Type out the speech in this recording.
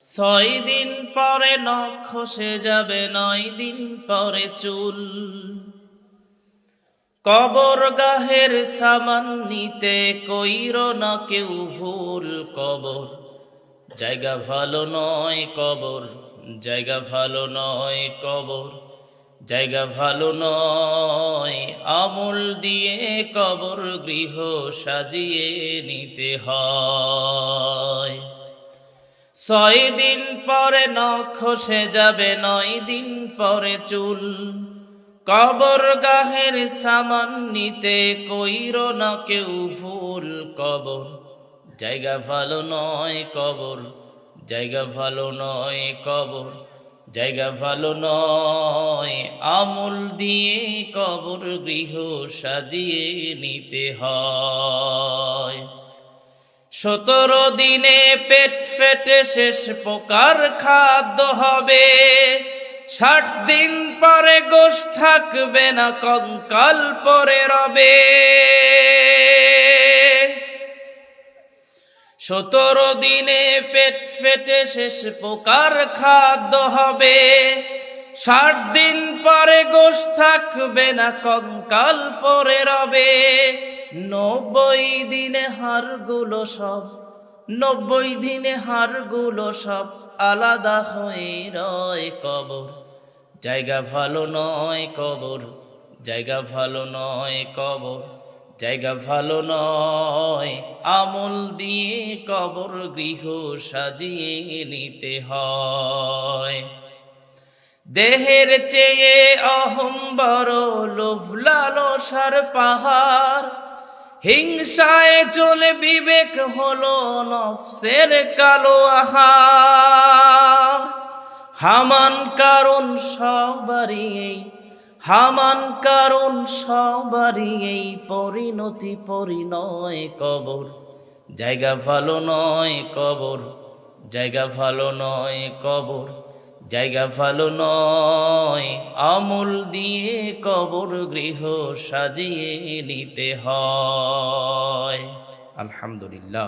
৬ দিন পরে নখ খসে যাবে, ৯ দিন পরে চুল। কবর গাহের সামান নিতে কইরো না কেউ ভুল। কবর জায়গা ভালো নয়, কবর জায়গা ভালো নয়, কবর জায়গা ভালো নয়। আমল দিয়ে কবর গৃহ সাজিয়ে নিতে হয়। ৬ দিন পরে নখ খসে যাবে, ৯ দিন পরে চুল। কবর গাহের সামান নিতে কইরো না কেউ ভুল। কবর জায়গা ভালো নয়, কবর জায়গা ভালো নয়, কবর জায়গা ভালো নয়। আমল দিয়ে কবর গৃহ সাজিয়ে নিতে হয়। ১৭ দিনে পেট ফেটে শেষ প্রকার খাদ্য হবে। ৬০ দিন পরে গোশ থাকবে না, কঙ্কাল পরে রবে। ১৭ দিনে পেট ফেটে শেষ প্রকার খাদ্য হবে। ৬০ দিন পরে গোশ থাকবে না, কঙ্কাল পরে রবে। ৯০ দিনে হাড়গুলো সব, ৯০ দিনে হাড়গুলো সব আলাদা হয়ে রয়। কবর জায়গা ভালো নয়, কবর জায়গা ভালো নয়, কবর জায়গা ভালো নয়। আমল দিয়ে কবর গৃহ সাজিয়ে নিতে হয়। দেহের চেয়ে অহং বড়, লোভ লালসার পাহাড়। হিংসায় চলে বিবেক হলো নফসের কালো আহার। হামান কারণ সবারই এই, হামান কারণ সবারই এই পরিণতি পরিণয়। কবর জায়গা ভালো নয়, কবর জায়গা ভালো নয়, কবর জায়গা ভালো নয়। আমল দিয়ে কবর গৃহ সাজিয়ে নিতে হয়। আলহামদুলিল্লাহ।